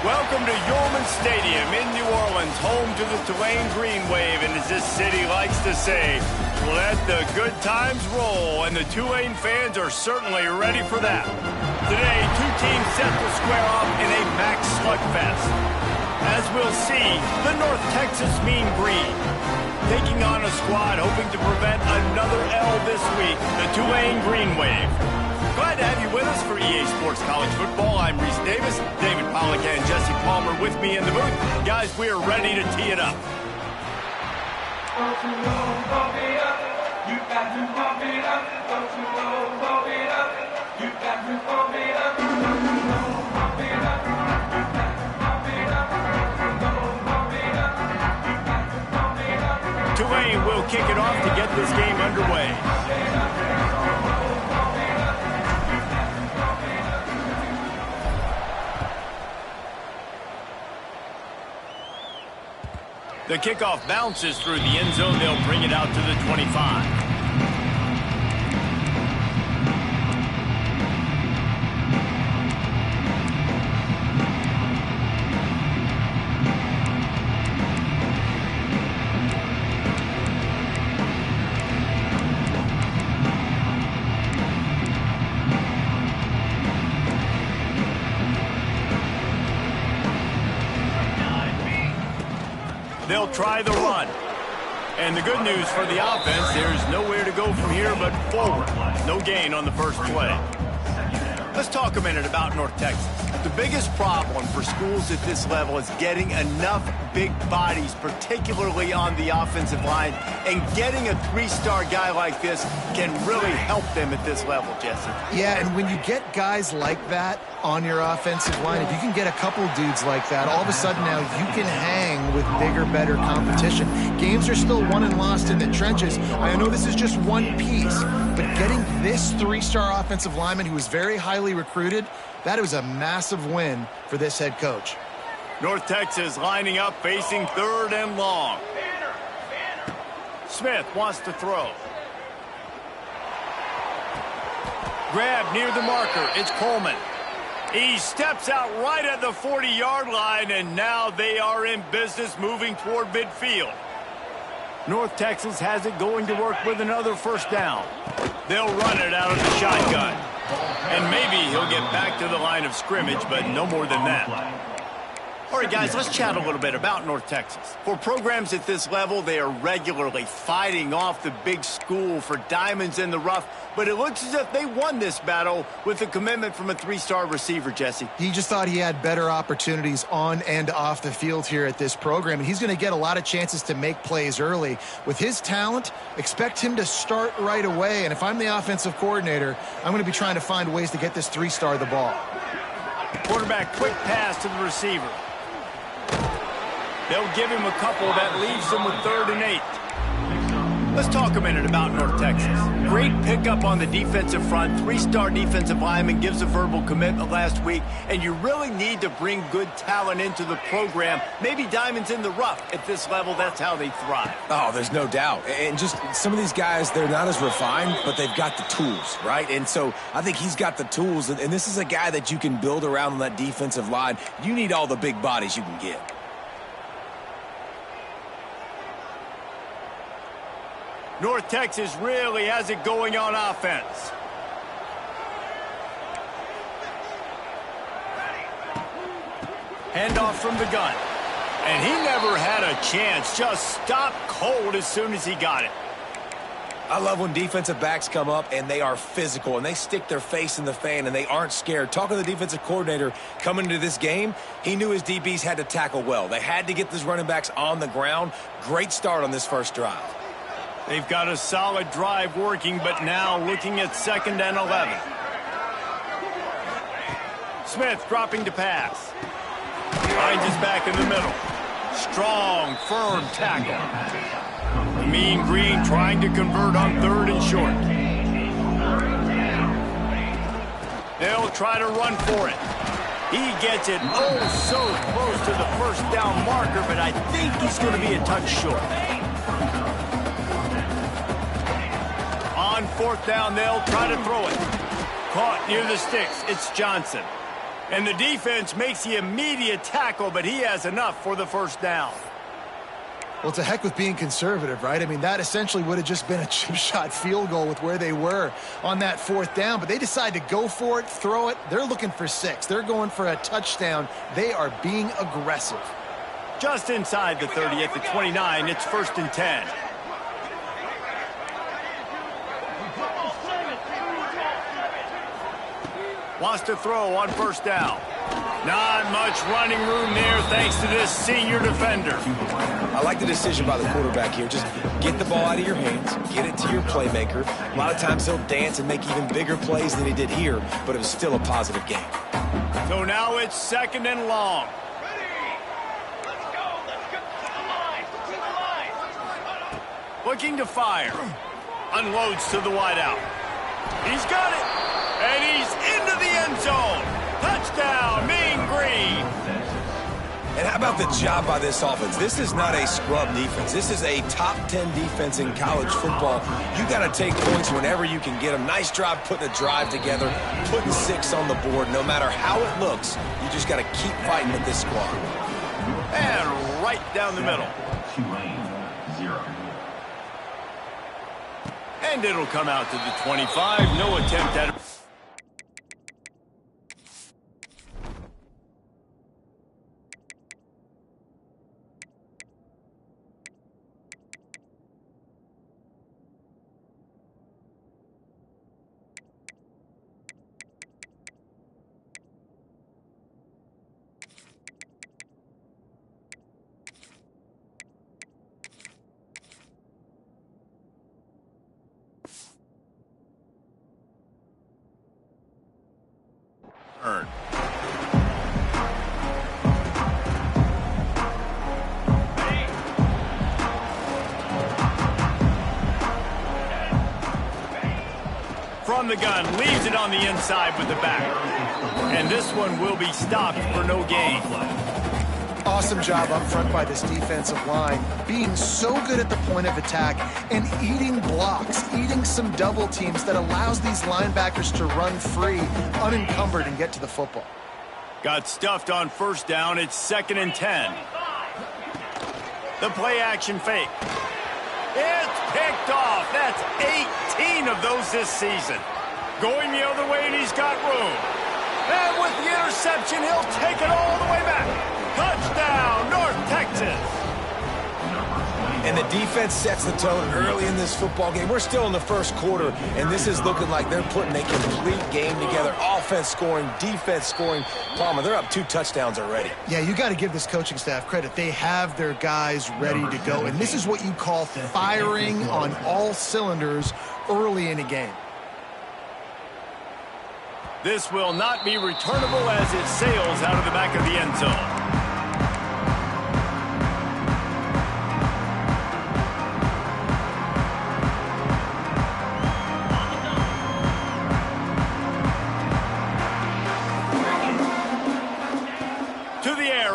Welcome to Yulman Stadium in New Orleans, home to the Tulane Green Wave, and as this city likes to say, let the good times roll, and the Tulane fans are certainly ready for that. Today, two teams set to square off in a max slugfest. As we'll see, the North Texas Mean Green taking on a squad hoping to prevent another L this week, the Tulane Green Wave. Glad to have you with us for EA Sports College Football. I'm Reese Davis, David Pollock and Jesse Palmer with me in the booth. Guys, we are ready to tee it up. Tulane will kick it off to get this game underway. The kickoff bounces through the end zone. They'll bring it out to the 25. They'll try the run. And the good news for the offense, there's nowhere to go from here but forward. No gain on the first play. Let's talk a minute about North Texas. The biggest problem for schools at this level is getting enough big bodies, particularly on the offensive line, and getting a three-star guy like this can really help them at this level, Jesse. Yeah, and when you get guys like that on your offensive line, if you can get a couple dudes like that, all of a sudden now you can hang with bigger, better competition. Games are still won and lost in the trenches. I know this is just one piece, but getting this three-star offensive lineman who is very highly recruited, that was a massive win for this head coach. North Texas lining up, facing third and long. Smith wants to throw. Grab near the marker. It's Coleman. He steps out right at the 40-yard line, and now they are in business moving toward midfield. North Texas has it going to work with another first down. They'll run it out of the shotgun. And maybe he'll get back to the line of scrimmage, but no more than that. All right, guys, let's chat a little bit about North Texas. For programs at this level, they are regularly fighting off the big school for diamonds in the rough, but it looks as if they won this battle with a commitment from a three-star receiver, Jesse. He just thought he had better opportunities on and off the field here at this program, and he's going to get a lot of chances to make plays early. With his talent, expect him to start right away, and if I'm the offensive coordinator, I'm going to be trying to find ways to get this three-star the ball. Quarterback, quick pass to the receiver. They'll give him a couple that leaves him with 3rd and 8. Let's talk a minute about North Texas. Great pickup on the defensive front. Three-star defensive lineman gives a verbal commitment last week, and you really need to bring good talent into the program. Maybe diamonds in the rough. At this level, that's how they thrive. Oh, there's no doubt. And just some of these guys, they're not as refined, but they've got the tools, right? And so I think he's got the tools, and this is a guy that you can build around on that defensive line. You need all the big bodies you can get. North Texas really has it going on offense. Handoff from the gun. And he never had a chance. Just stopped cold as soon as he got it. I love when defensive backs come up and they are physical and they stick their face in the fan and they aren't scared. Talking to the defensive coordinator coming into this game, he knew his DBs had to tackle well. They had to get these running backs on the ground. Great start on this first drive. They've got a solid drive working, but now looking at 2nd and 11. Smith dropping to pass. Finds his back in the middle. Strong, firm tackle. The Mean Green trying to convert on 3rd and short. They'll try to run for it. He gets it oh so close to the first down marker, but I think he's going to be a touch short. On 4th down, they'll try to throw it. Caught near the sticks. It's Johnson. And the defense makes the immediate tackle, but he has enough for the first down. Well, to heck with being conservative, right? I mean, that essentially would have just been a chip shot field goal with where they were on that fourth down. But they decide to go for it, throw it. They're looking for 6. They're going for a touchdown. They are being aggressive. Just inside the 30 at the 29, it's 1st and 10. Wants to throw on first down. Not much running room there thanks to this senior defender. I like the decision by the quarterback here. Just get the ball out of your hands, get it to your playmaker. A lot of times he'll dance and make even bigger plays than he did here, but it was still a positive game. So now it's 2nd and long. Looking to fire. Unloads to the wideout. He's got it. And he's into the end zone. Touchdown, Mean Green. And how about the job by this offense? This is not a scrub defense. This is a top 10 defense in college football. You got to take points whenever you can get them. Nice job putting a drive together, putting 6 on the board. No matter how it looks, you just got to keep fighting with this squad. And right down the middle. And it'll come out to the 25. No attempt at it. From the gun, leaves it on the inside with the back. And this one will be stopped for no gain. Awesome job up front by this defensive line, being so good at the point of attack and eating blocks, eating some double teams that allows these linebackers to run free, unencumbered, and get to the football. Got stuffed on first down. It's 2nd and 10. The play action fake. It's picked off. That's 18 of those this season. Going the other way, and he's got room. And with the interception, he'll take it all the way back. Touchdown, North Texas. And the defense sets the tone early in this football game. We're still in the first quarter, and this is looking like they're putting a complete game together. Offense scoring, defense scoring. Palmer, they're up 2 touchdowns already. Yeah, you got to give this coaching staff credit. They have their guys ready to go, and this is what you call firing on all cylinders early in a game. This will not be returnable as it sails out of the back of the end zone.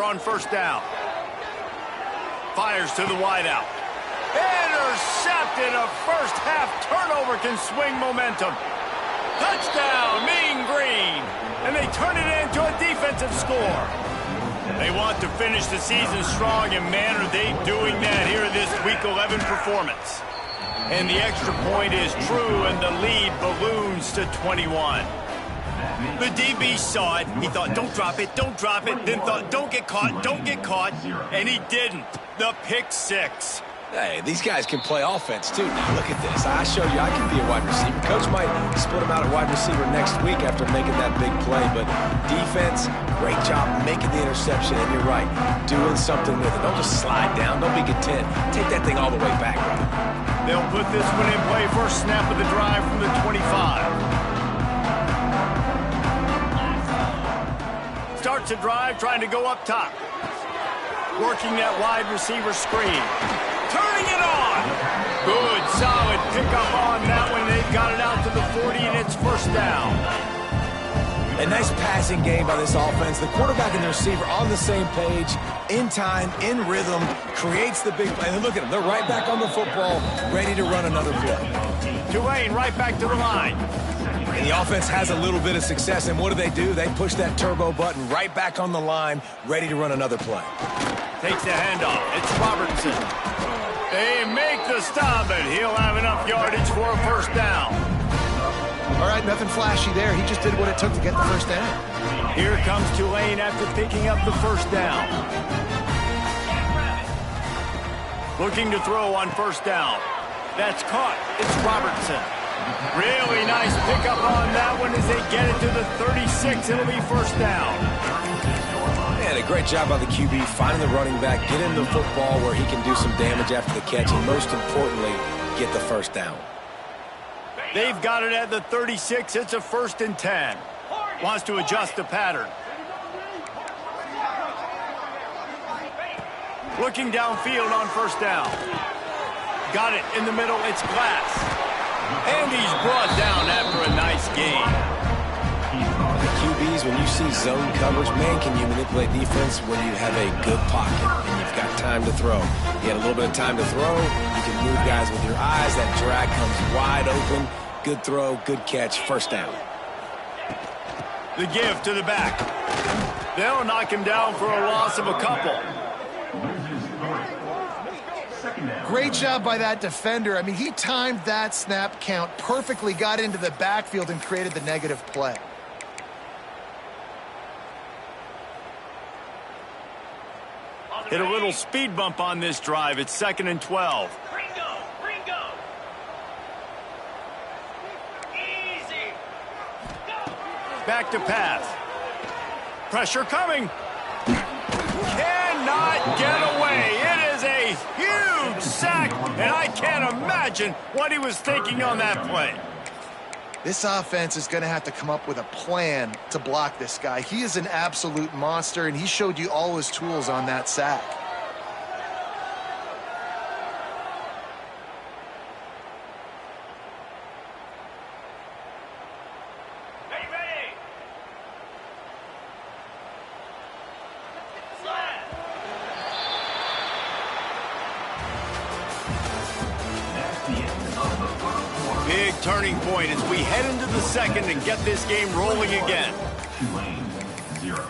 On first down. Fires to the wideout. Intercepted. A first half turnover can swing momentum. Touchdown, Mean Green. And they turn it into a defensive score. They want to finish the season strong, and man, are they doing that here in this Week 11 performance. And the extra point is true, and the lead balloons to 21. The DB saw it. He thought, don't drop it, don't drop it. Then thought, don't get caught, don't get caught. And he didn't. The pick 6. Hey, these guys can play offense, too. Now, look at this. I showed you I can be a wide receiver. Coach might split him out at wide receiver next week after making that big play. But defense, great job making the interception. And you're right, doing something with it. Don't just slide down. Don't be content. Take that thing all the way back, brother. They'll put this one in play. First snap of the drive from the 25. Starts a drive trying to go up top. Working that wide receiver screen. Turning it on. Good, solid pickup on that one. They've got it out to the 40, and it's first down. A nice passing game by this offense. The quarterback and the receiver on the same page, in time, in rhythm, creates the big play. And look at them. They're right back on the football, ready to run another play. Tulane right back to the line. And the offense has a little bit of success, and what do? They push that turbo button right back on the line, ready to run another play. Takes the handoff. It's Robertson. They make the stop, and he'll have enough yardage for a first down. All right, nothing flashy there. He just did what it took to get the first down. Here comes Tulane after picking up the first down. Looking to throw on first down. That's caught. It's Robertson. Really nice pickup on that one as they get it to the 36. It'll be first down. Man, a great job by the QB finding the running back, get him the football where he can do some damage after the catch, and most importantly, get the first down. They've got it at the 36. It's a 1st and 10. Wants to adjust the pattern. Looking downfield on first down. Got it in the middle. It's Glass. And he's brought down after a nice gain. The QBs, when you see zone coverage, man, can you manipulate defense when you have a good pocket and you've got time to throw. You had a little bit of time to throw. You can move guys with your eyes. That drag comes wide open. Good throw, good catch, first down. The give to the back. They'll knock him down for a loss of a couple. Great job by that defender. I mean, he timed that snap count perfectly, got into the backfield, and created the negative play. Hit a little speed bump on this drive. It's 2nd and 12. Easy. Back to pass. Pressure coming. Cannot get away. It is a huge sack, and I can't imagine what he was thinking on that play. This offense is going to have to come up with a plan to block this guy. He is an absolute monster, and he showed you all his tools on that sack. Big turning point as we head into the second and get this game rolling again. Tulane, 0.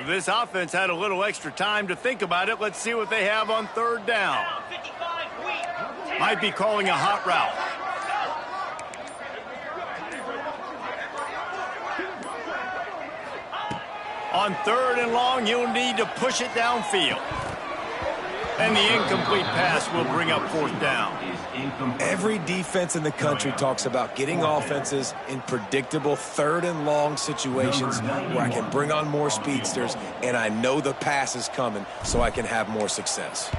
This offense had a little extra time to think about it. Let's see what they have on 3rd down. Might be calling a hot route. On 3rd and long, you'll need to push it downfield. And the incomplete pass will bring up 4th down. Every defense in the country talks about getting offenses in predictable 3rd and long situations where I can bring on more speedsters and I know the pass is coming so I can have more success.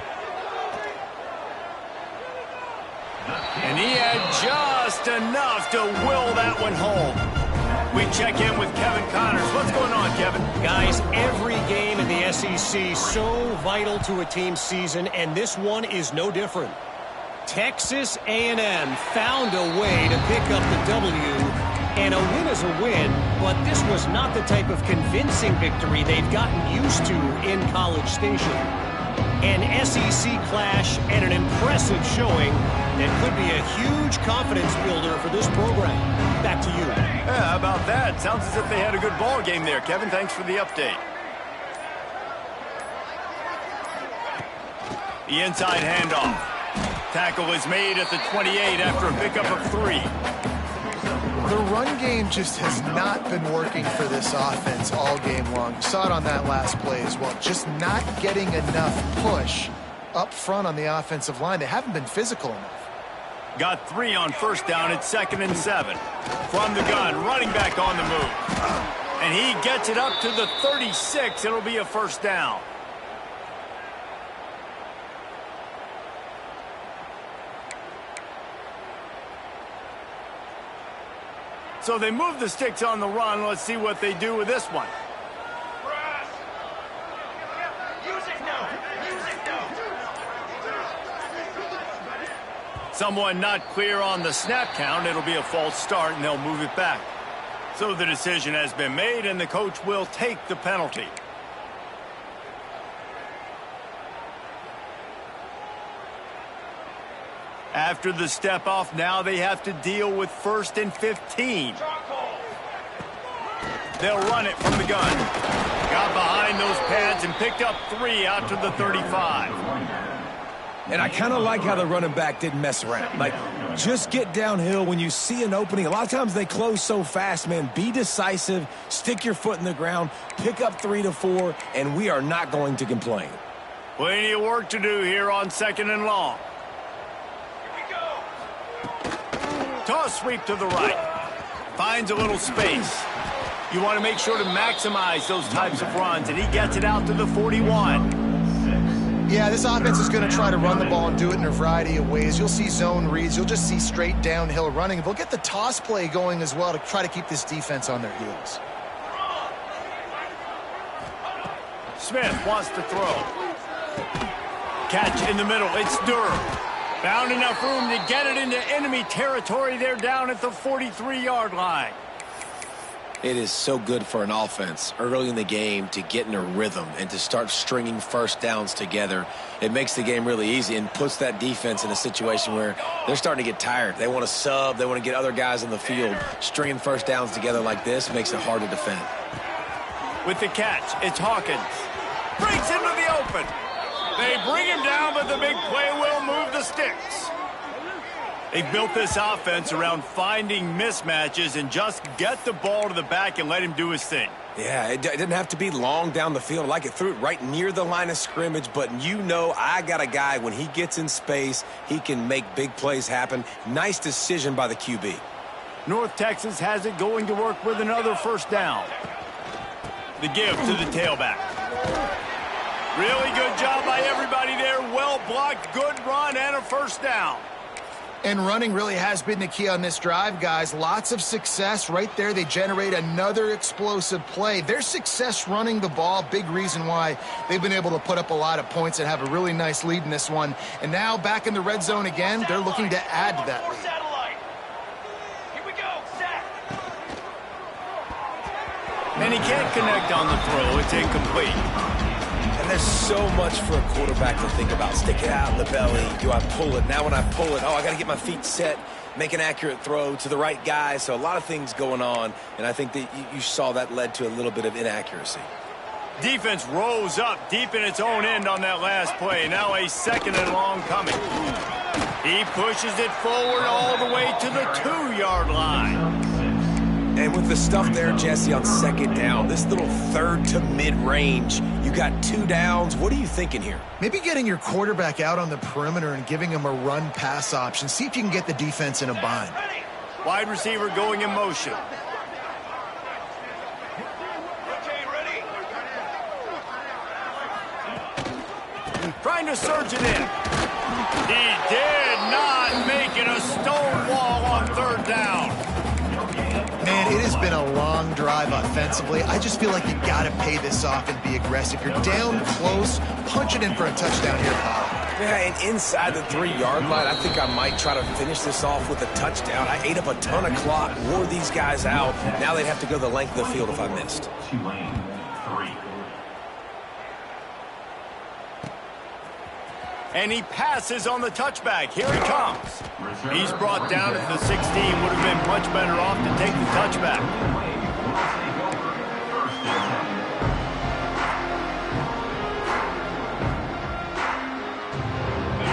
And he had just enough to will that one home. We check in with Kevin Connors. What's going on, Kevin? Guys, every game in the SEC so vital to a team's season, and this one is no different. Texas A&M found a way to pick up the W, and a win is a win, but this was not the type of convincing victory they've gotten used to in College Station. An SEC clash and an impressive showing that could be a huge confidence builder for this program. Back to you. Yeah, how about that? Sounds as if they had a good ball game there. Kevin, thanks for the update. The inside handoff. Tackle is made at the 28 after a pickup of 3. The run game just has not been working for this offense all game long. You saw it on that last play as well. Just not getting enough push up front on the offensive line. They haven't been physical enough. Got 3 on first down. It's 2nd and 7. From the gun, running back on the move. And he gets it up to the 36. It'll be a first down. So they move the sticks on the run. Let's see what they do with this one. Someone not clear on the snap count. It'll be a false start, and they'll move it back. So the decision has been made, and the coach will take the penalty. After the step off, now they have to deal with 1st and 15. They'll run it from the gun. Got behind those pads and picked up 3 out to the 35. And I kind of like how the running back didn't mess around. Like, just get downhill when you see an opening. A lot of times they close so fast, man. Be decisive, stick your foot in the ground, pick up 3 to 4, and we are not going to complain. Plenty of work to do here on 2nd and long. Toss sweep to the right. Finds a little space. You want to make sure to maximize those types of runs, and he gets it out to the 41. Yeah, this offense is going to try to run the ball and do it in a variety of ways. You'll see zone reads. You'll just see straight downhill running. They'll get the toss play going as well to try to keep this defense on their heels. Smith wants to throw. Catch in the middle. It's Durham. Found enough room to get it into enemy territory. They're down at the 43-yard line. It is so good for an offense early in the game to get in a rhythm and to start stringing first downs together. It makes the game really easy and puts that defense in a situation where they're starting to get tired. They want to sub. They want to get other guys on the field. Stringing first downs together like this makes it hard to defend. With the catch, it's Hawkins. Breaks into the open. They bring him down, but the big play will move the sticks. They've built this offense around finding mismatches and just get the ball to the back and let him do his thing. Yeah, it didn't have to be long down the field. Like it threw it right near the line of scrimmage, but you know I got a guy, when he gets in space, he can make big plays happen. Nice decision by the QB. North Texas has it going to work with another first down. The give to the tailback. Really good job by everybody there. Well blocked, good run, and a first down. And running really has been the key on this drive, guys. Lots of success right there. They generate another explosive play. Their success running the ball, big reason why they've been able to put up a lot of points and have a really nice lead in this one. And now back in the red zone again, they're looking to add to that lead. Here we go, set. And he can't connect on the throw. It's incomplete. And there's so much for a quarterback to think about. Stick it out in the belly. Do I pull it? Now when I pull it, I got to get my feet set, make an accurate throw to the right guy. So a lot of things going on, and I think that you saw that led to a little bit of inaccuracy. Defense rose up deep in its own end on that last play. Now a 2nd and long coming. He pushes it forward all the way to the 2-yard line. And with the stuff there, Jesse, on 2nd down, this little 3rd to mid-range, you got 2 downs. What are you thinking here? Maybe getting your quarterback out on the perimeter and giving him a run-pass option. See if you can get the defense in a bind. Wide receiver going in motion. Trying to surge it in. He did not make it a stone wall on 3rd down. Man, it has been a long drive offensively. I just feel like you got to pay this off and be aggressive. You're down close. Punch it in for a touchdown here, Paul. Yeah, and inside the 3-yard line, I think I might try to finish this off with a touchdown. I ate up a ton of clock, wore these guys out. Now they'd have to go the length of the field if I missed. Tulane, 3. And he passes on the touchback. Here he comes. He's brought down at the 16. Would have been much better off to take the touchback.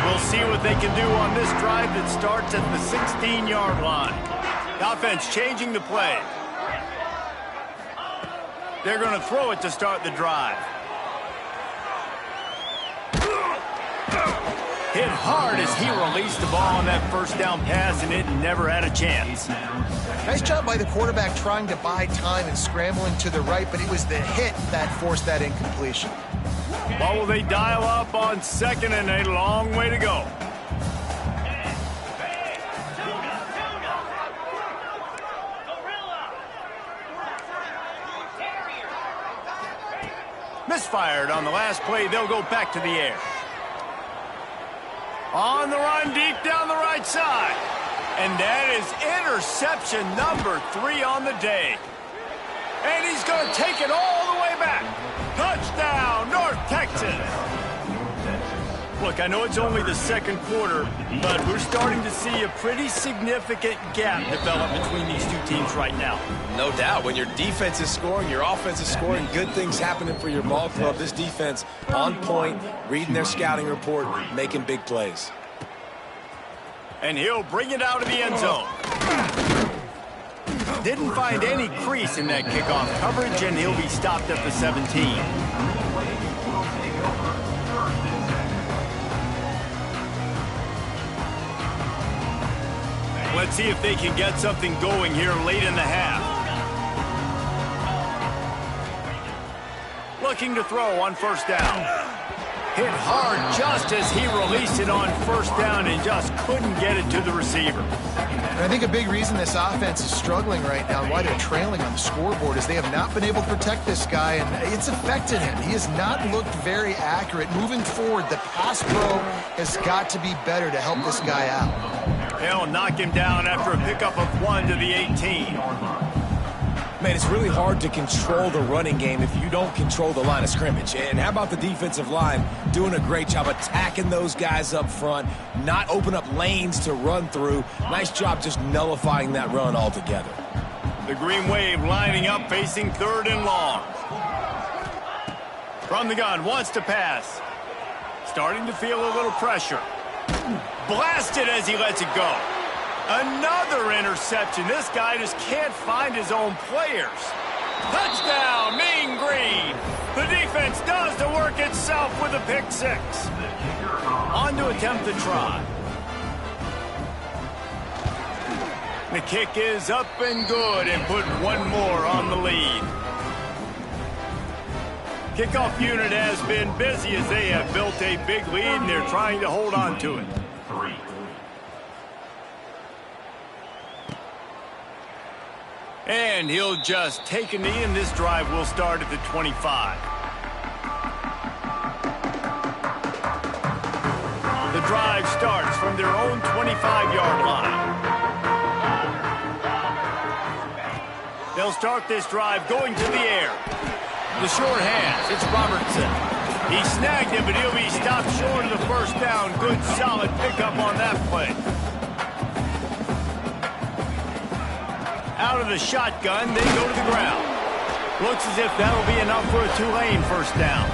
We'll see what they can do on this drive that starts at the 16-yard line. The offense changing the play. They're going to throw it to start the drive. Hit hard as he released the ball on that first down pass, and it never had a chance. Nice job by the quarterback trying to buy time and scrambling to the right, but it was the hit that forced that incompletion. What will they dial up on 2nd and a long way to go? Misfired on the last play. They'll go back to the air. On the run, deep down the right side. And that is interception number 3 on the day. And he's going to take it all the way back. Touchdown, North Texas. Look, I know it's only the second quarter, but we're starting to see a pretty significant gap develop between these two teams right now. No doubt. When your defense is scoring, your offense is scoring, good things happening for your ball club. This defense on point, reading their scouting report, making big plays. And he'll bring it out of the end zone. Didn't find any crease in that kickoff coverage, and he'll be stopped at the 17. Let's see if they can get something going here late in the half. Looking to throw on first down. Hit hard just as he released it on first down and just couldn't get it to the receiver. And I think a big reason this offense is struggling right now and why they're trailing on the scoreboard is they have not been able to protect this guy, and it's affected him. He has not looked very accurate. Moving forward, the pass pro has got to be better to help this guy out. They'll knock him down after a pickup of 1 to the 18. Man, it's really hard to control the running game if you don't control the line of scrimmage. And how about the defensive line doing a great job attacking those guys up front, not open up lanes to run through. Nice job just nullifying that run altogether. The Green Wave lining up, facing 3rd and long. From the gun, wants to pass. Starting to feel a little pressure. Blasted as he lets it go. Another interception. This guy just can't find his own players. Touchdown, Mean Green. The defense does the work itself with a pick 6. On to attempt the try. The kick is up and good and put one more on the lead. Kickoff unit has been busy as they have built a big lead and they're trying to hold on to it. And he'll just take a knee, and this drive will start at the 25. The drive starts from their own 25-yard line. They'll start this drive going to the air. The short hands, it's Robertson. He snagged it, but he'll be stopped short of the first down. Good, solid pickup on that play. Out of the shotgun, they go to the ground. Looks as if that'll be enough for a Tulane first down.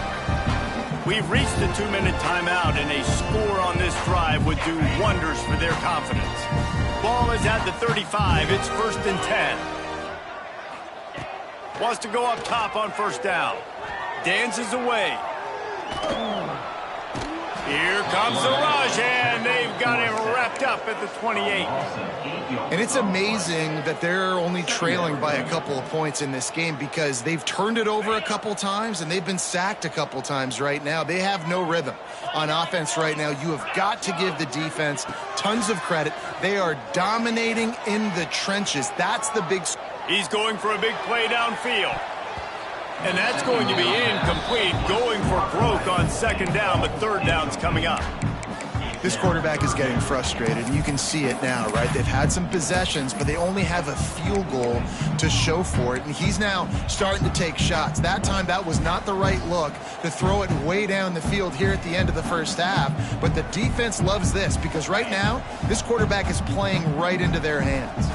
We've reached the 2-minute timeout, and a score on this drive would do wonders for their confidence. Ball is at the 35. It's 1st and 10. Wants to go up top on first down. Dances away. Here comes the rush, and they've got him wrapped up at the 28. And it's amazing that they're only trailing by a couple of points in this game because they've turned it over a couple times and they've been sacked a couple times right now. They have no rhythm on offense right now. You have got to give the defense tons of credit. They are dominating in the trenches. That's the big... He's going for a big play downfield. And that's going to be incomplete, going for broke on second down, but third down's coming up. This quarterback is getting frustrated, and you can see it now, right? They've had some possessions, but they only have a field goal to show for it, and he's now starting to take shots. That time, that was not the right look to throw it way down the field here at the end of the first half, but the defense loves this because right now, this quarterback is playing right into their hands.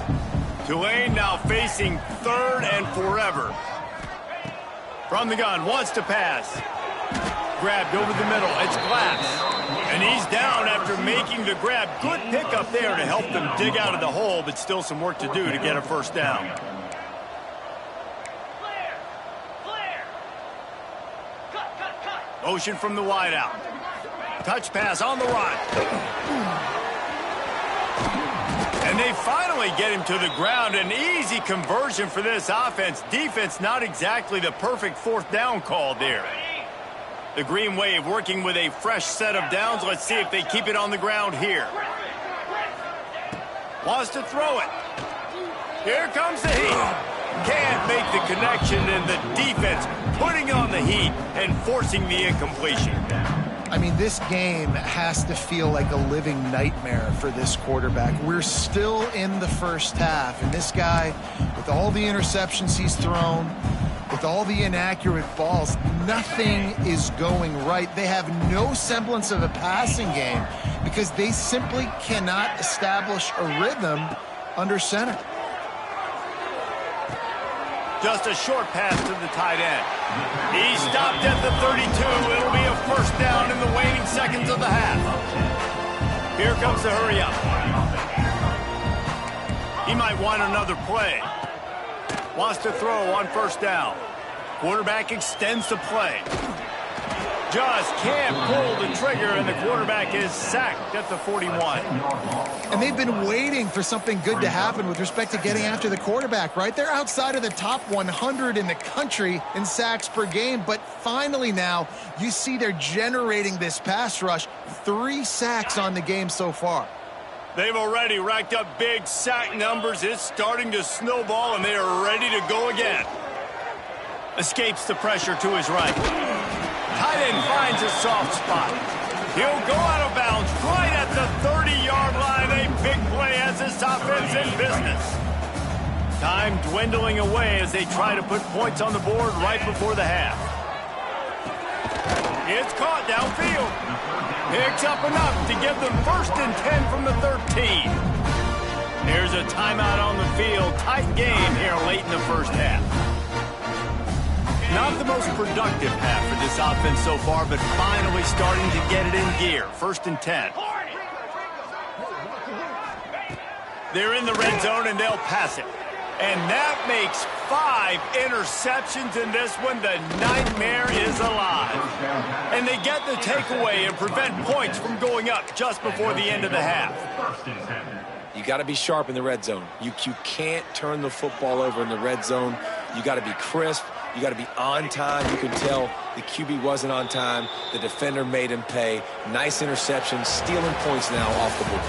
Tulane now facing 3rd and forever. From the gun, wants to pass. Grabbed over the middle, it's Glass. And he's down after making the grab. Good pickup there to help them dig out of the hole, but still some work to do to get a first down. Motion from the wideout. Touch pass on the right. And they finally get him to the ground. An easy conversion for this offense. Defense not exactly the perfect 4th down call there. The Green Wave working with a fresh set of downs. Let's see if they keep it on the ground here. Wants to throw it. Here comes the heat. Can't make the connection, and the defense putting on the heat and forcing the incompletion. I mean, this game has to feel like a living nightmare for this quarterback. We're still in the first half, and this guy, with all the interceptions he's thrown, with all the inaccurate balls, nothing is going right. They have no semblance of a passing game because they simply cannot establish a rhythm under center. Just a short pass to the tight end. He stopped at the 32. It'll be a first down in the waning seconds of the half. Here comes the hurry up. He might want another play. Wants to throw on first down. Quarterback extends the play. Just can't pull the trigger, and the quarterback is sacked at the 41. And they've been waiting for something good to happen with respect to getting after the quarterback, right? They're outside of the top 100 in the country in sacks per game, but finally now you see they're generating this pass rush. 3 sacks on the game so far. They've already racked up big sack numbers. It's starting to snowball, and they are ready to go again. Escapes the pressure to his right. Tight end finds a soft spot. He'll go out of bounds right at the 30-yard line. A big play as this offense in business. Time dwindling away as they try to put points on the board right before the half. It's caught downfield. Picks up enough to give them 1st and 10 from the 13. There's a timeout on the field. Tight game here late in the first half. Not the most productive half for this offense so far, but finally starting to get it in gear. 1st and 10. They're in the red zone, and they'll pass it. And that makes 5 interceptions in this one. The nightmare is alive. And they get the takeaway and prevent points from going up just before the end of the half. You got to be sharp in the red zone. You can't turn the football over in the red zone. You got to be crisp. You got to be on time. You can tell the QB wasn't on time. The defender made him pay. Nice interception, stealing points now off the board.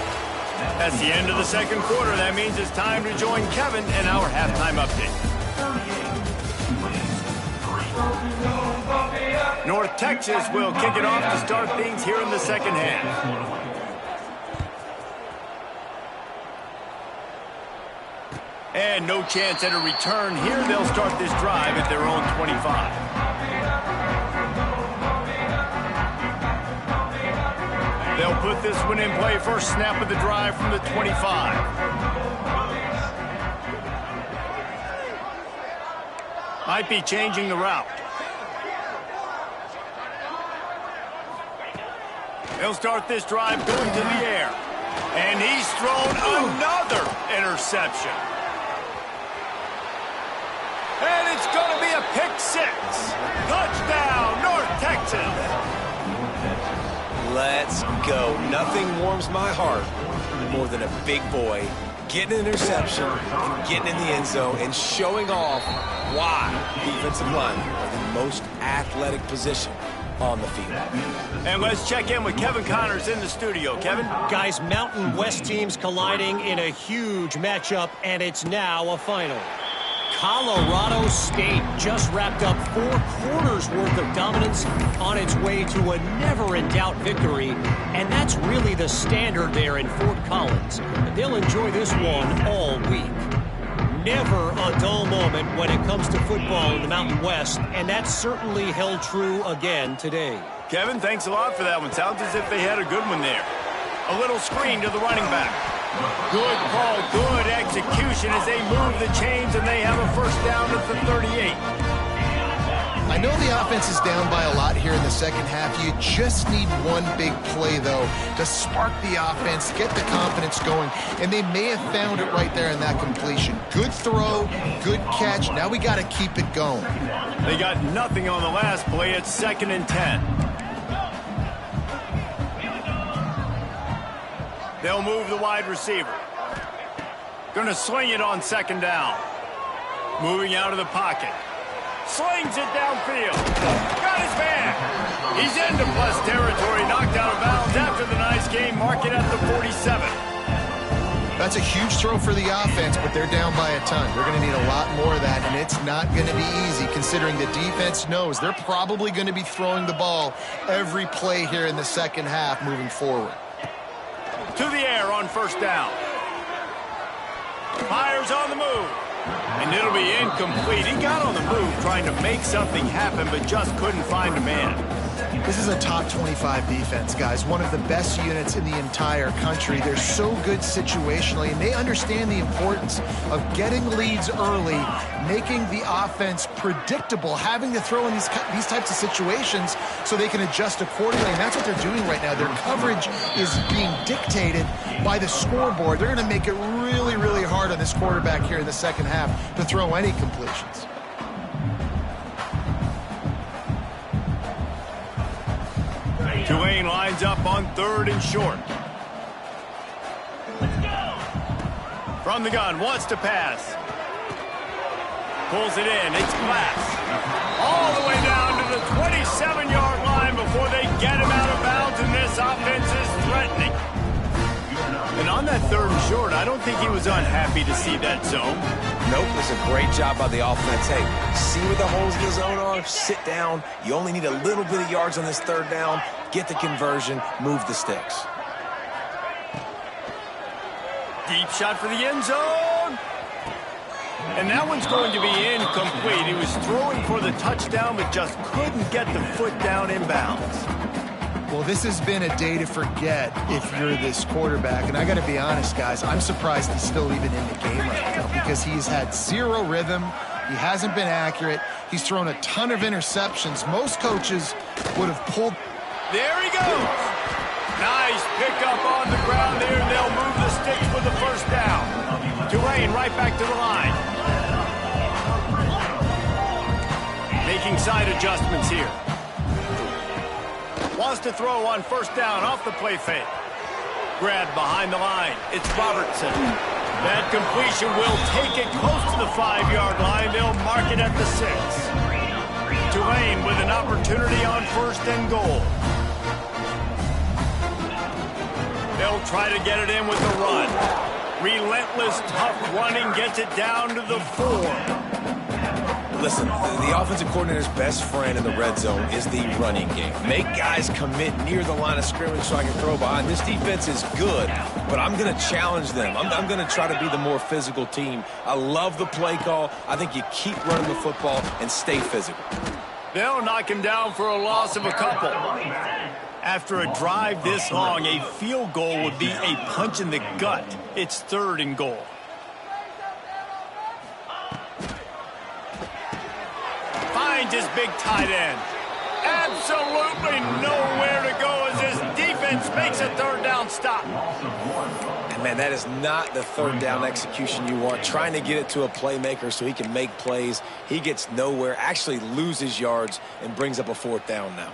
That's the end of the second quarter. That means it's time to join Kevin in our halftime update. North Texas will kick it off to start things here in the second half. And no chance at a return here. They'll start this drive at their own 25. They'll put this one in play. First snap of the drive from the 25. Might be changing the route. They'll start this drive going to the air. And he's thrown another interception. And it's going to be a pick 6. Touchdown, North Texas. Let's go. Nothing warms my heart more than a big boy getting an interception and getting in the end zone and showing off why defensive linemen are the most athletic position on the field. And let's check in with Kevin Connors in the studio. Kevin? Guys, Mountain West teams colliding in a huge matchup, and it's now a final. Colorado State just wrapped up 4 quarters worth of dominance on its way to a never-in-doubt victory, and that's really the standard there in Fort Collins. They'll enjoy this one all week. Never a dull moment when it comes to football in the Mountain West, and that's certainly held true again today. Kevin, thanks a lot for that one. Sounds as if they had a good one there. A little screen to the running back. Good call, good execution as they move the chains, and they have a first down at the 38. I know the offense is down by a lot here in the second half. You just need one big play, though, to spark the offense, get the confidence going, and they may have found it right there in that completion. Good throw, good catch. Now we got to keep it going. They got nothing on the last play. It's 2nd and 10. They'll move the wide receiver. Going to sling it on 2nd down. Moving out of the pocket. Slings it downfield. Got his man. He's into plus territory. Knocked out of bounds after the nice game. Mark it at the 47. That's a huge throw for the offense, but they're down by a ton. They're going to need a lot more of that, and it's not going to be easy considering the defense knows they're probably going to be throwing the ball every play here in the second half moving forward. To the air on first down. Fires on the move. And it'll be incomplete. He got on the move trying to make something happen, but just couldn't find a man. This is a top 25 defense, guys. One of the best units in the entire country. They're so good situationally, and they understand the importance of getting leads early, making the offense predictable, having to throw in these types of situations so they can adjust accordingly, and that's what they're doing right now. Their coverage is being dictated by the scoreboard. They're going to make it really, really hard on this quarterback here in the second half to throw any completions. Tulane lines up on 3rd and short. From the gun, wants to pass. Pulls it in, it's Glass. All the way down to the 27-yard line before they get him out of bounds, and this offense is threatening. And on that 3rd and short, I don't think he was unhappy to see that zone. Nope, it's a great job by the offense. Hey, see where the holes in the zone are? Sit down. You only need a little bit of yards on this 3rd down. Get the conversion, move the sticks. Deep shot for the end zone. And that one's going to be incomplete. He was throwing for the touchdown, but just couldn't get the foot down inbounds. Well, this has been a day to forget if you're this quarterback. And I got to be honest, guys, I'm surprised he's still even in the game right now because he's had zero rhythm. He hasn't been accurate. He's thrown a ton of interceptions. Most coaches would have pulled. There he goes. Nice pickup on the ground there. They'll move the sticks for the first down. Tulane right back to the line. Making side adjustments here. Wants to throw on first down off the play fake. Grab behind the line. It's Robertson. That completion will take it close to the 5-yard line. They'll mark it at the 6. Tulane with an opportunity on 1st and goal. They'll try to get it in with the run. Relentless, tough running gets it down to the 4. Listen, the offensive coordinator's best friend in the red zone is the running game. Make guys commit near the line of scrimmage so I can throw behind. This defense is good, but I'm going to challenge them. I'm going to try to be the more physical team. I love the play call. I think you keep running the football and stay physical. They'll knock him down for a loss of a couple. After a drive this long, a field goal would be a punch in the gut. It's 3rd and goal. Finds his big tight end. Absolutely nowhere to go as this defense makes a 3rd down stop. And man, that is not the 3rd down execution you want. Trying to get it to a playmaker so he can make plays. He gets nowhere, actually loses yards, and brings up a 4th down now.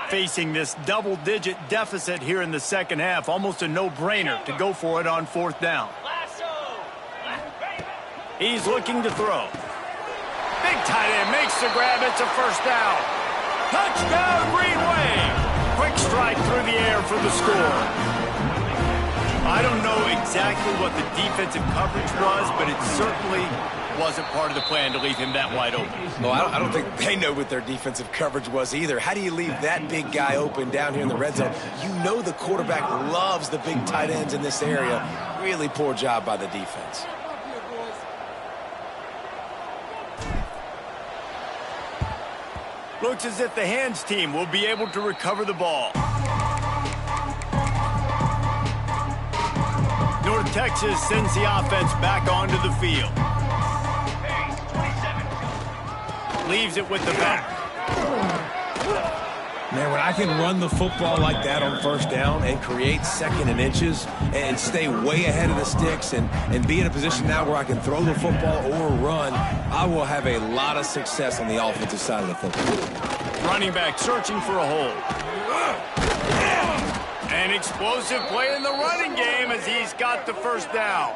Facing this double-digit deficit here in the second half, almost a no-brainer to go for it on 4th down. He's looking to throw. Big tight end makes the grab. It's a 1st down. Touchdown, Green Wave. Quick strike through the air for the score. I don't know exactly what the defensive coverage was, but it certainly wasn't part of the plan to leave him that wide open. No, I don't think they know what their defensive coverage was either. How do you leave that big guy open down here in the red zone? You know the quarterback loves the big tight ends in this area. Really poor job by the defense. Looks as if the hands team will be able to recover the ball. North Texas sends the offense back onto the field. Leaves it with the back. Man, when I can run the football like that on 1st down and create 2nd and inches and stay way ahead of the sticks and be in a position now where I can throw the football or run, I will have a lot of success on the offensive side of the football. Running back searching for a hole. An explosive play in the running game as he's got the 1st down.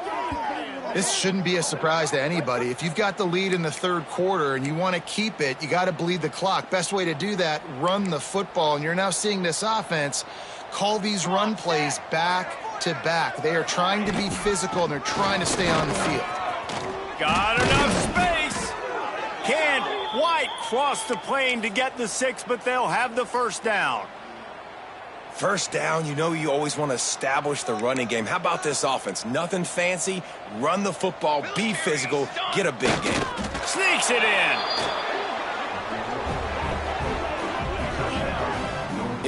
This shouldn't be a surprise to anybody. If you've got the lead in the third quarter and you want to keep it, you got to bleed the clock. Best way to do that, run the football. And you're now seeing this offense call these run plays back to back. They are trying to be physical, and they're trying to stay on the field. Got enough space. Can't quite cross the plane to get the 6, but they'll have the first down. First down, you know you always want to establish the running game. How about this offense? Nothing fancy. Run the football, be physical, get a big game. Sneaks it in.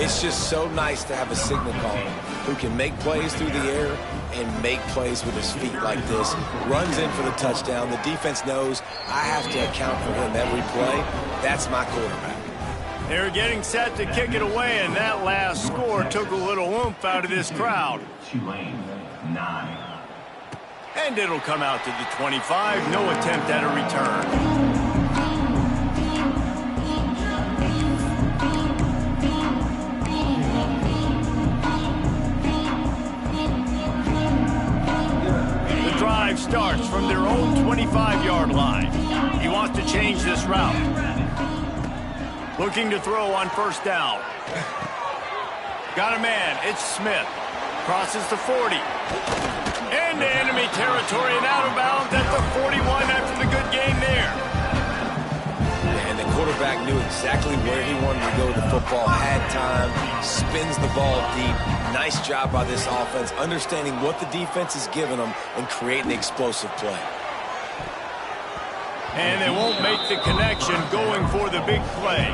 It's just so nice to have a signal caller who can make plays through the air and make plays with his feet like this. Runs in for the touchdown. The defense knows I have to account for him every play. That's my quarterback. They're getting set to kick it away, and that last score took a little oomph out of this crowd. Tulane, 9. And it'll come out to the 25. No attempt at a return. The drive starts from their own 25-yard line. He wants to change this route. Looking to throw on first down. Got a man. It's Smith. Crosses the 40. Into enemy territory and out of bounds at the 41 after the good game there. And the quarterback knew exactly where he wanted to go with the football. Had time. Spins the ball deep. Nice job by this offense, understanding what the defense is giving them and creating the explosive play. And they won't make the connection going for the big play.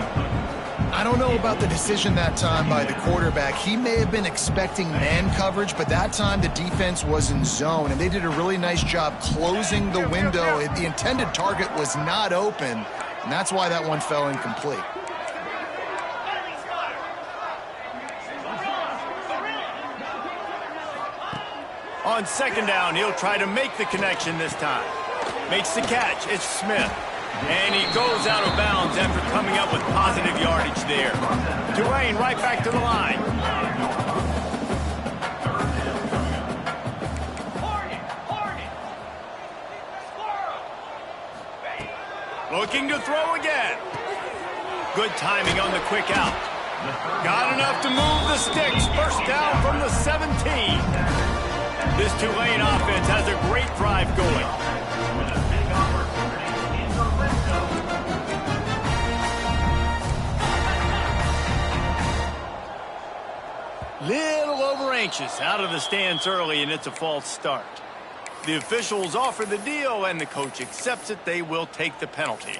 I don't know about the decision that time by the quarterback. He may have been expecting man coverage, but that time the defense was in zone, and they did a really nice job closing the window. The intended target was not open, and that's why that one fell incomplete. On second down, he'll try to make the connection this time. Makes the catch. It's Smith. And he goes out of bounds after coming up with positive yardage there. Tulane right back to the line. Looking to throw again. Good timing on the quick out. Got enough to move the sticks. First down from the 17. This Tulane offense has a great drive going. Little over anxious out of the stands early, and it's a false start. The officials offer the deal, and the coach accepts it. They will take the penalty.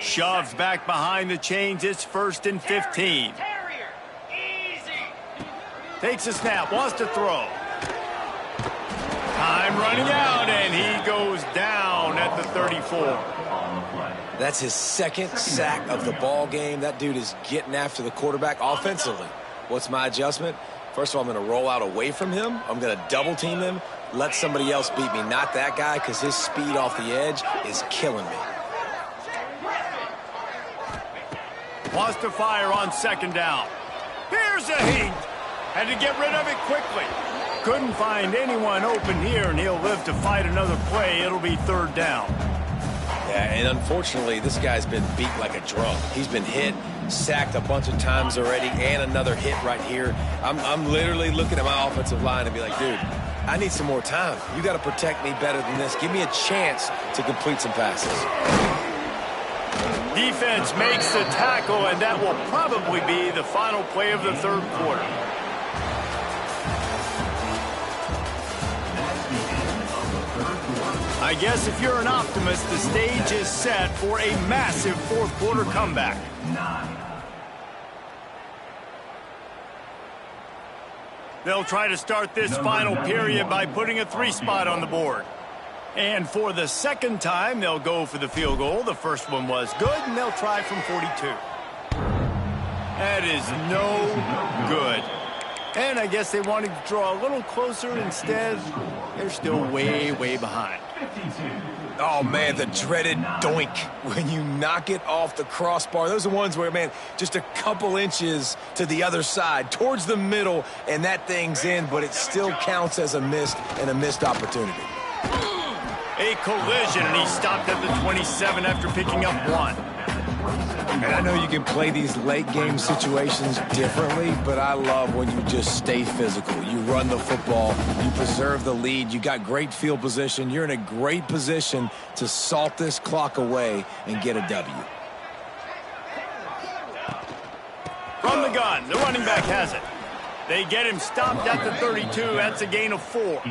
Shoves back behind the chains. It's 1st and 15. Takes a snap, wants to throw. Time running out, and he goes down at the 34. That's his second sack of the ball game. That dude is getting after the quarterback offensively. What's my adjustment? First of all, I'm going to roll out away from him. I'm going to double team him. Let somebody else beat me, not that guy, because his speed off the edge is killing me. Wants to fire on second down. Here's a heat. Had to get rid of it quickly. Couldn't find anyone open here, and he'll live to fight another play. It'll be third down. Yeah, and unfortunately, this guy's been beat like a drum. He's been hit, sacked a bunch of times already, and another hit right here. I'm literally looking at my offensive line and be like, dude, I need some more time. You got to protect me better than this. Give me a chance to complete some passes. Defense makes the tackle, and that will probably be the final play of the third quarter. I guess if you're an optimist, the stage is set for a massive fourth quarter comeback. 9. They'll try to start this final period by putting a 3 spot on the board. And for the second time, they'll go for the field goal. The first one was good, and they'll try from 42. That is no good. And I guess they wanted to draw a little closer. Instead, they're still way, way behind. Oh, man, the dreaded doink when you knock it off the crossbar. Those are ones where, man, just a couple inches to the other side, towards the middle, and that thing's in, but it still counts as a missed opportunity. A collision, and he stopped at the 27 after picking up 1. And I know you can play these late-game situations differently, but I love when you just stay physical. You run the football, you preserve the lead, you got great field position. You're in a great position to salt this clock away and get a W. From the gun, the running back has it. They get him stopped at the 32. That's a gain of 4.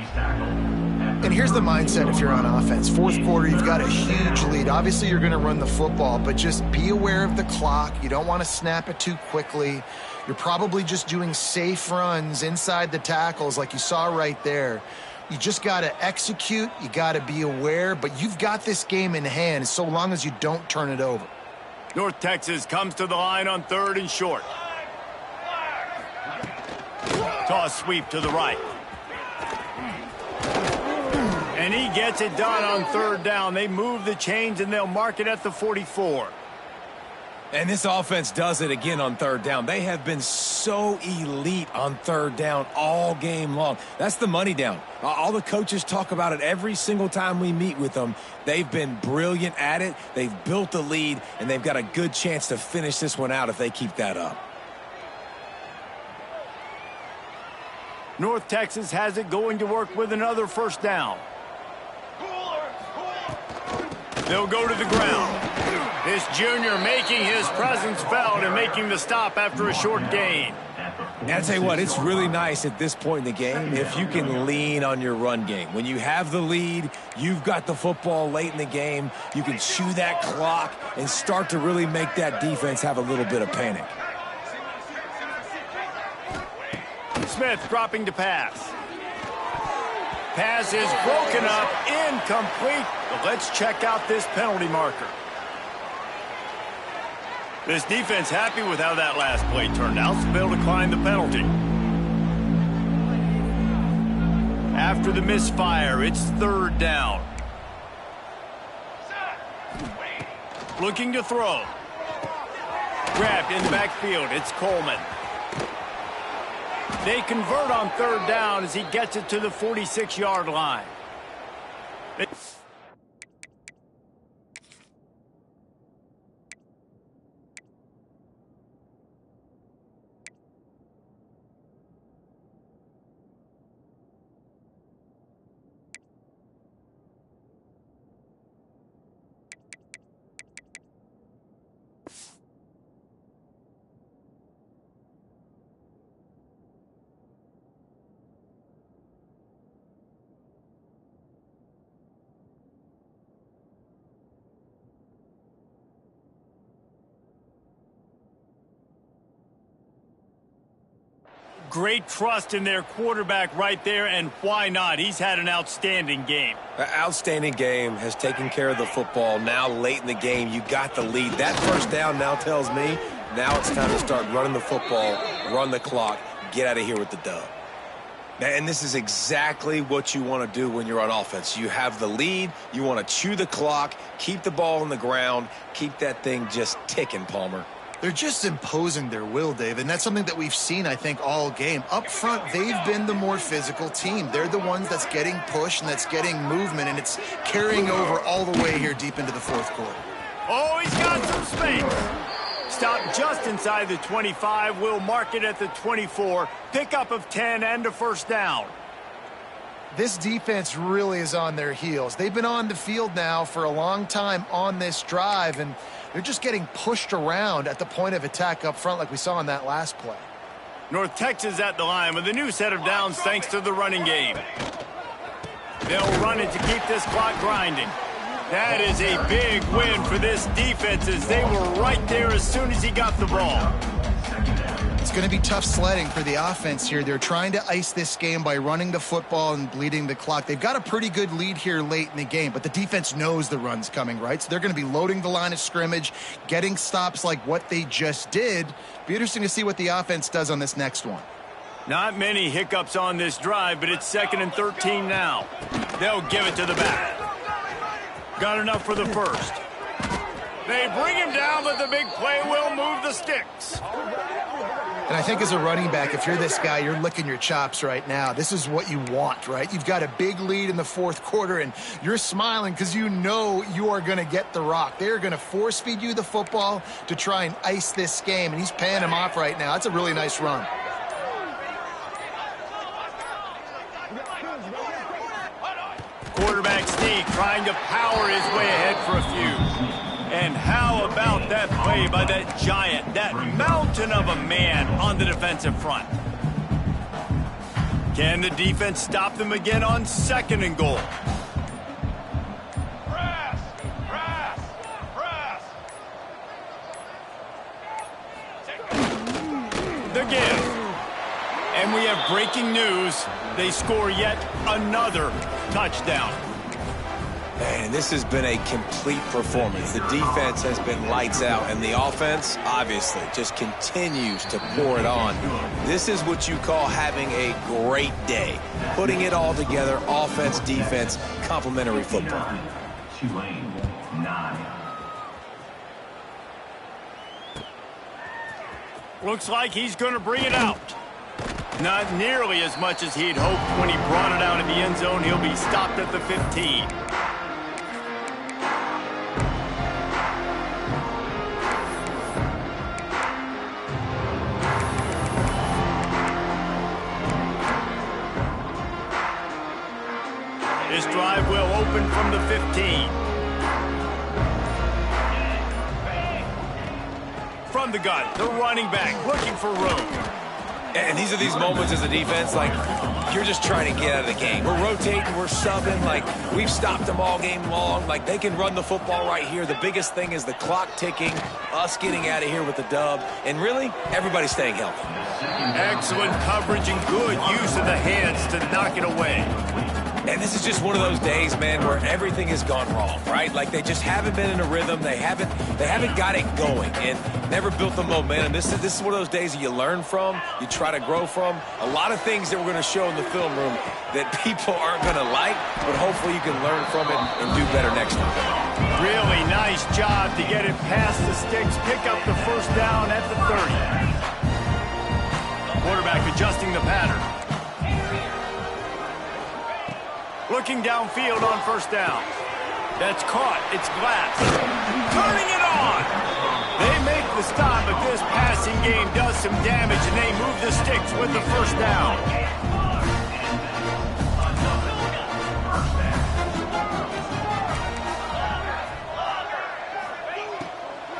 And here's the mindset if you're on offense. Fourth quarter, you've got a huge lead. Obviously, you're going to run the football, but just be aware of the clock. You don't want to snap it too quickly. You're probably just doing safe runs inside the tackles like you saw right there. You just got to execute. You got to be aware, but you've got this game in hand so long as you don't turn it over. North Texas comes to the line on 3rd and short. Toss sweep to the right. And he gets it done on 3rd down. They move the chains, and they'll mark it at the 44. And this offense does it again on 3rd down. They have been so elite on 3rd down all game long. That's the money down. All the coaches talk about it every single time we meet with them. They've been brilliant at it. They've built the lead, and they've got a good chance to finish this one out if they keep that up. North Texas has it, going to work with another 1st down. They'll go to the ground. This junior making his presence felt and making the stop after a short gain. And I tell you what, it's really nice at this point in the game if you can lean on your run game. When you have the lead, you've got the football late in the game, you can chew that clock and start to really make that defense have a little bit of panic. Smith dropping to pass. Pass is broken up, incomplete. But let's check out this penalty marker. This defense happy with how that last play turned out, so they'll decline the penalty. After the misfire, it's 3rd down. Looking to throw. Grabbed in the backfield, it's Coleman. They convert on 3rd down as he gets it to the 46-yard line. Great trust in their quarterback right there, and why not? He's had an outstanding game. An outstanding game, has taken care of the football. Now late in the game, you got the lead. That 1st down now tells me now it's time to start running the football, run the clock, get out of here with the dub. And this is exactly what you want to do when you're on offense. You have the lead, you want to chew the clock, keep the ball on the ground, keep that thing just ticking, Palmer. They're just imposing their will, Dave, and that's something that we've seen, I think, all game. Up front, they've been the more physical team. They're the ones that's getting pushed and that's getting movement, and it's carrying over all the way here deep into the 4th quarter. Oh, he's got some space. Stop just inside the 25. We'll mark it at the 24. Pickup of 10 and a 1st down. This defense really is on their heels. They've been on the field now for a long time on this drive, and they're just getting pushed around at the point of attack up front like we saw in that last play. North Texas at the line with a new set of downs thanks to the running game. They'll run it to keep this clock grinding. That is a big win for this defense as they were right there as soon as he got the ball. It's going to be tough sledding for the offense here. They're trying to ice this game by running the football and bleeding the clock. They've got a pretty good lead here late in the game, but the defense knows the run's coming, right? So they're going to be loading the line of scrimmage, getting stops like what they just did. Be interesting to see what the offense does on this next one. Not many hiccups on this drive, but it's 2nd and 13 now. They'll give it to the back. Got enough for the first. They bring him down, but the big play will move the sticks. And I think as a running back, if you're this guy, you're licking your chops right now. This is what you want, right? You've got a big lead in the fourth quarter, and you're smiling because you know you are going to get the rock. They're going to force feed you the football to try and ice this game, and he's paying him off right now. That's a really nice run. Quarterback sneak trying to power his way ahead for a few. And how about that play by that giant, that mountain of a man on the defensive front? Can the defense stop them again on 2nd and goal? Press! Press! Press! The give. And we have breaking news. They score yet another touchdown. Man, this has been a complete performance. The defense has been lights out, and the offense, obviously, just continues to pour it on. This is what you call having a great day. Putting it all together, offense, defense, complementary football. Tulane, 9. Looks like he's going to bring it out. Not nearly as much as he'd hoped when he brought it out in the end zone. He'll be stopped at the 15. This drive will open from the 15. From the gun, the running back looking for room. And these are these moments as a defense, like, you're just trying to get out of the game. We're rotating, we're subbing, like, we've stopped them all game long. Like, they can run the football right here. The biggest thing is the clock ticking, us getting out of here with the dub, and really, everybody staying healthy. Excellent coverage and good use of the hands to knock it away. And this is just one of those days, man, where everything has gone wrong, right? Like, they just haven't been in a rhythm. They haven't got it going and never built the momentum. This is one of those days that you learn from, you try to grow from. A lot of things that we're going to show in the film room that people aren't going to like, but hopefully you can learn from it and do better next time. Really nice job to get it past the sticks, pick up the first down at the 30. Quarterback adjusting the pattern. Looking downfield on first down. That's caught. It's Glass. Turning it on. They make the stop, but this passing game does some damage, and they move the sticks with the first down.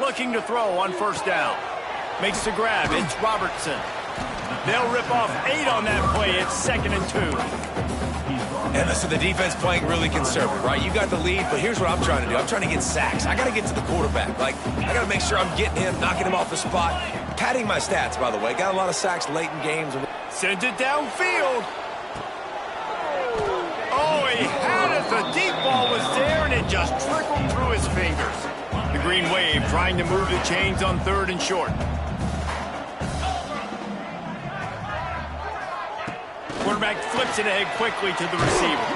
Looking to throw on first down. Makes the grab. It's Robertson. They'll rip off 8 on that play. It's 2nd and 2. And listen, the defense playing really conservative, right? You got the lead, but here's what I'm trying to do. I'm trying to get sacks. I got to get to the quarterback. Like, I got to make sure I'm getting him, knocking him off the spot. Padding my stats, by the way. Got a lot of sacks late in games. Sent it downfield. Oh, he had it. The deep ball was there, and it just trickled through his fingers. The green wave trying to move the chains on 3rd and short. Quarterback flips it ahead quickly to the receiver.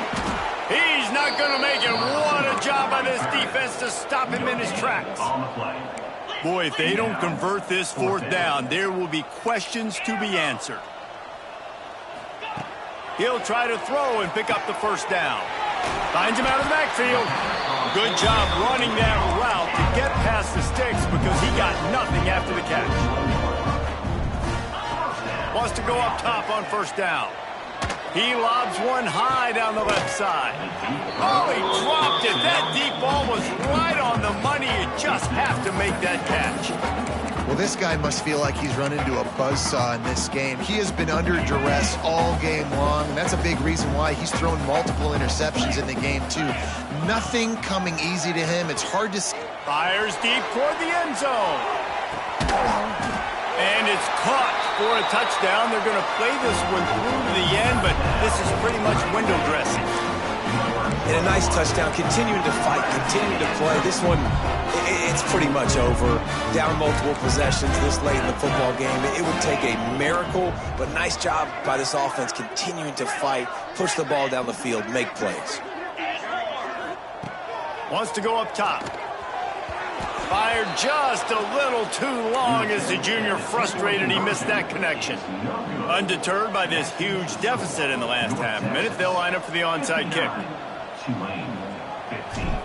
He's not going to make it. What a job by this defense to stop him in his tracks. Boy, if they don't convert this 4th down, there will be questions to be answered. He'll try to throw and pick up the first down. Finds him out of the backfield. Good job running that route to get past the sticks because he got nothing after the catch. Wants to go up top on first down. He lobs one high down the left side. Oh, he dropped it. That deep ball was right on the money. You just have to make that catch. Well, this guy must feel like he's run into a buzzsaw in this game. He has been under duress all game long, and that's a big reason why he's thrown multiple interceptions in the game, too. Nothing coming easy to him. It's hard to see. Fires deep toward the end zone. And it's caught for a touchdown. They're going to play this one through to the end, but this is pretty much window dressing. And a nice touchdown, continuing to fight, continuing to play. This one, it's pretty much over. Down multiple possessions this late in the football game. It would take a miracle, but nice job by this offense continuing to fight, push the ball down the field, make plays. Wants to go up top. Fired just a little too long as the junior frustrated he missed that connection. Undeterred by this huge deficit in the last half minute, they'll line up for the onside kick. Tulane, 15.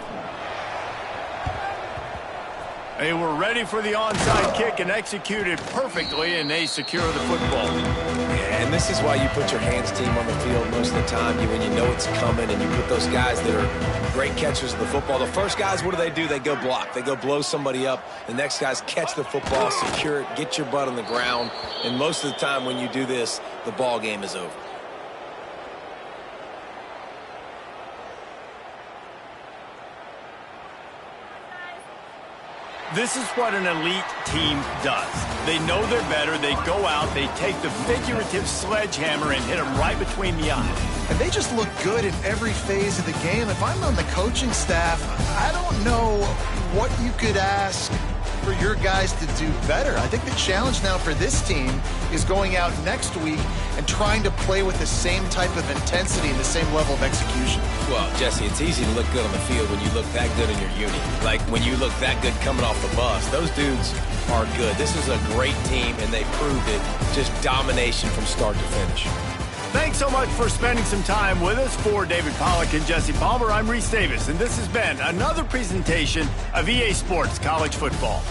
They were ready for the onside kick and executed perfectly, and they secure the football. Yeah, and this is why you put your hands team on the field most of the time. When you know it's coming and you put those guys that are great catchers of the football. The first guys, what do? They go block. They go blow somebody up. The next guys catch the football, secure it, get your butt on the ground. And most of the time when you do this, the ball game is over. This is what an elite team does. They know they're better. They go out, they take the figurative sledgehammer and hit them right between the eyes. And they just look good in every phase of the game. If I'm on the coaching staff, I don't know what you could ask for your guys to do better. I think the challenge now for this team is going out next week and trying to play with the same type of intensity and the same level of execution. Well, Jesse, it's easy to look good on the field when you look that good in your unit. Like when you look that good coming off the bus. Those dudes are good. This is a great team, and they proved it. Just domination from start to finish. Thanks so much for spending some time with us. For David Pollack and Jesse Palmer, I'm Reese Davis, and this has been another presentation of EA Sports College Football.